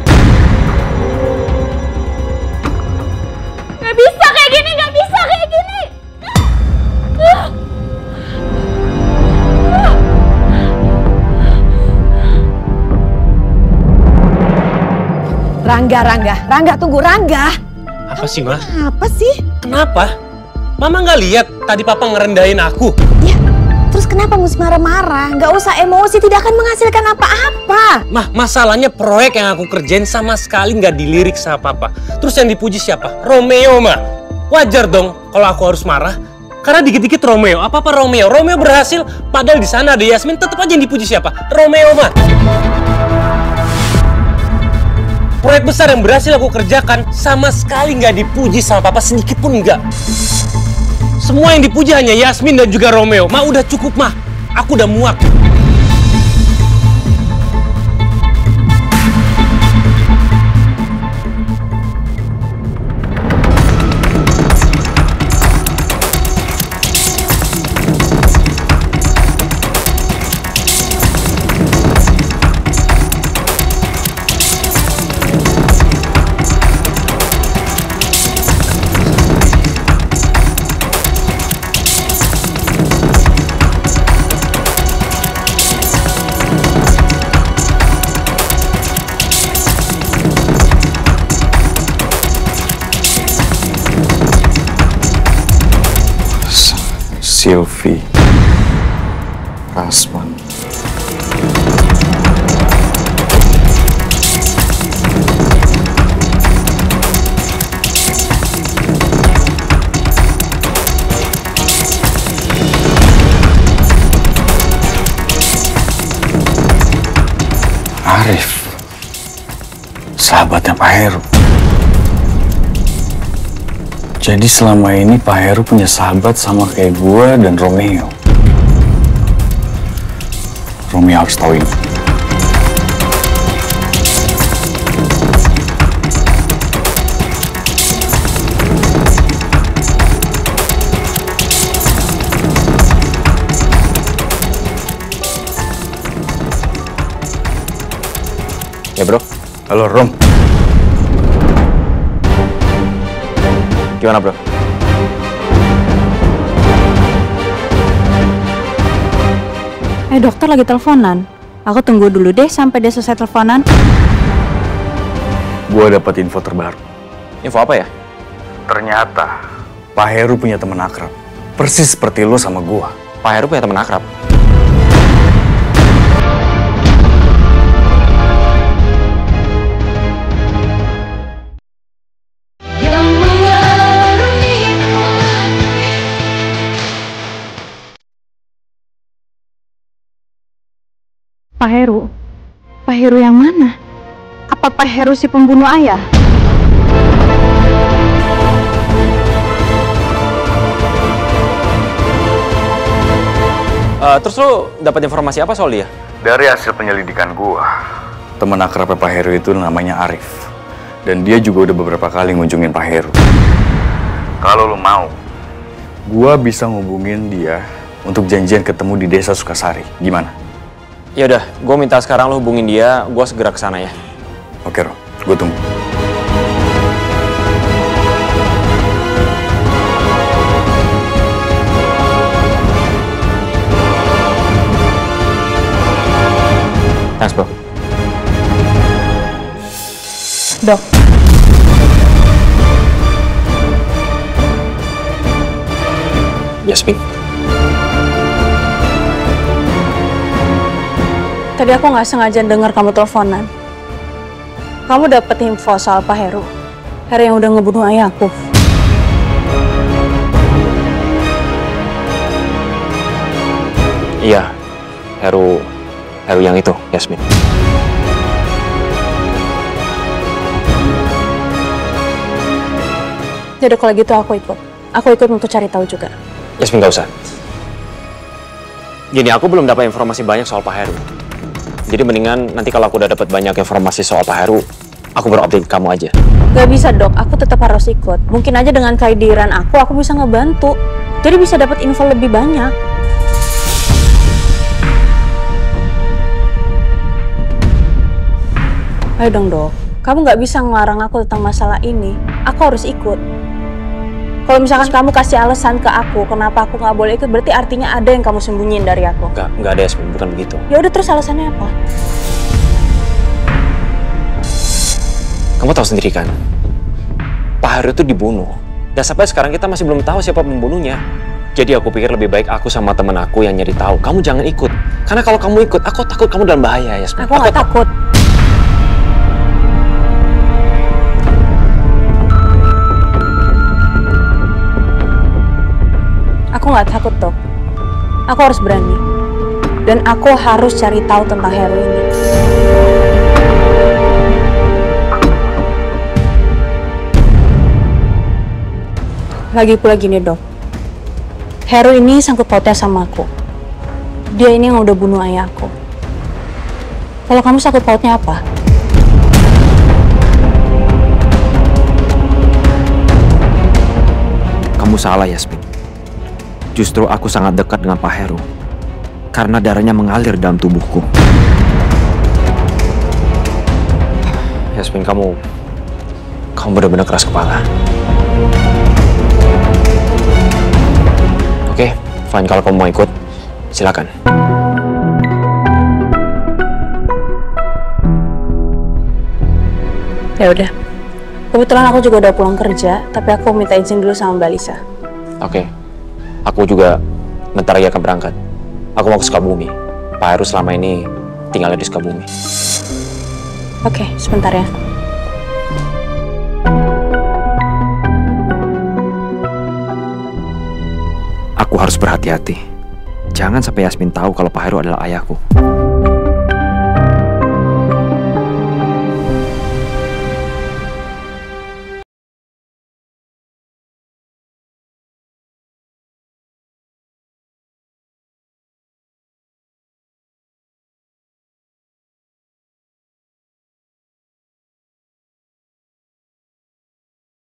[SPEAKER 4] Gak bisa kayak gini, gak bisa kayak gini.
[SPEAKER 7] Rangga, tunggu Rangga.
[SPEAKER 13] Apa sih, Ma?
[SPEAKER 7] Apa sih?
[SPEAKER 13] Kenapa? Mama nggak lihat tadi Papa ngerendahin aku?
[SPEAKER 7] Ya, terus kenapa mesti marah-marah? Nggak usah emosi, tidak akan menghasilkan apa-apa.
[SPEAKER 13] Mah, masalahnya proyek yang aku kerjain sama sekali nggak dilirik sama Papa. Terus yang dipuji siapa? Romeo, Ma. Wajar dong kalau aku harus marah. Karena dikit-dikit Romeo. Apa-apa Romeo? Romeo berhasil, padahal di sana ada Yasmin. Tetap aja yang dipuji siapa? Romeo, Ma. Proyek besar yang berhasil aku kerjakan sama sekali nggak dipuji sama Papa, sedikit pun nggak. Semua yang dipuji hanya Yasmin dan juga Romeo. Ma, udah cukup, Ma. Aku udah muak.
[SPEAKER 17] Sylvie, Rasman. Arif, sahabatnya Pak Heru. Jadi selama ini Pak Heru punya sahabat sama kayak gue dan Romeo. Romeo harus tahu ini.
[SPEAKER 1] Ya bro.
[SPEAKER 17] Halo Rom.
[SPEAKER 1] Gimana bro?
[SPEAKER 12] Dokter lagi teleponan. Aku tunggu dulu deh sampai dia selesai teleponan.
[SPEAKER 17] Gua dapat info terbaru.
[SPEAKER 1] Info apa ya?
[SPEAKER 17] Ternyata Pak Heru punya teman akrab. Persis seperti lo sama gua.
[SPEAKER 1] Pak Heru punya teman akrab?
[SPEAKER 12] Pak Heru? Pak Heru yang mana? Apa Pak Heru si pembunuh ayah?
[SPEAKER 8] Terus lu dapat informasi apa soal dia?
[SPEAKER 17] Dari hasil penyelidikan gua, teman akrabnya Pak Heru itu namanya Arif. Dan dia juga udah beberapa kali ngunjungin Pak Heru. Kalau lu mau, gua bisa ngubungin dia untuk janjian ketemu di desa Sukasari. Gimana?
[SPEAKER 8] Ya udah, gue minta sekarang lo hubungin dia, gue segera ke sana ya.
[SPEAKER 17] Oke, Ro. Gue tunggu.
[SPEAKER 8] Thanks, bro.
[SPEAKER 4] Dok.
[SPEAKER 8] Yasmin.
[SPEAKER 6] Tadi aku nggak sengaja dengar kamu teleponan. Kamu dapet info soal Pak Heru. Heru yang udah ngebunuh ayahku.
[SPEAKER 8] Iya, Heru yang itu, Yasmin.
[SPEAKER 6] Jadi kalau gitu aku ikut. Aku ikut untuk cari tahu juga.
[SPEAKER 8] Yasmin, gak usah. Gini, aku belum dapat informasi banyak soal Pak Heru. Jadi mendingan nanti kalau aku udah dapat banyak informasi soal Pak Heru, aku baru update kamu aja.
[SPEAKER 6] Gak bisa dok, aku tetap harus ikut. Mungkin aja dengan kehadiran aku bisa ngebantu. Jadi bisa dapat info lebih banyak. Ayo dong dok, kamu nggak bisa ngelarang aku tentang masalah ini. Aku harus ikut. Kalau misalkan kamu kasih alasan ke aku kenapa aku nggak boleh ikut, berarti artinya ada yang kamu sembunyiin dari aku.
[SPEAKER 8] Nggak ada, Yasmin, bukan begitu.
[SPEAKER 6] Ya udah, terus alasannya apa?
[SPEAKER 8] Kamu tahu sendiri kan, Pak Heru itu dibunuh. Dan sampai sekarang kita masih belum tahu siapa pembunuhnya. Jadi aku pikir lebih baik aku sama temen aku yang nyari tahu. Kamu jangan ikut. Karena kalau kamu ikut, aku takut kamu dalam bahaya, Yasmin.
[SPEAKER 6] Aku nggak takut. Aku nggak takut, Dok. Aku harus berani. Dan aku harus cari tahu tentang Heru ini. Lagi pula gini, Dok. Heru ini sangkut pautnya sama aku. Dia ini yang udah bunuh ayahku. Kalau kamu sangkut pautnya apa?
[SPEAKER 8] Kamu salah, Yasmin. Justru aku sangat dekat dengan Pak Heru. Karena darahnya mengalir dalam tubuhku. Yasmin, kamu benar-benar keras kepala. Oke, fine, kalau kamu mau ikut, silakan.
[SPEAKER 6] Ya udah. Kebetulan aku juga udah pulang kerja, tapi aku minta izin dulu sama Mbak Lisa.
[SPEAKER 8] Oke. Aku juga bentar lagi akan berangkat. Aku mau ke Sukabumi. Pak Heru selama ini tinggalnya di Sukabumi.
[SPEAKER 6] Oke, sebentar ya.
[SPEAKER 8] Aku harus berhati-hati. Jangan sampai Yasmin tahu kalau Pak Heru adalah ayahku.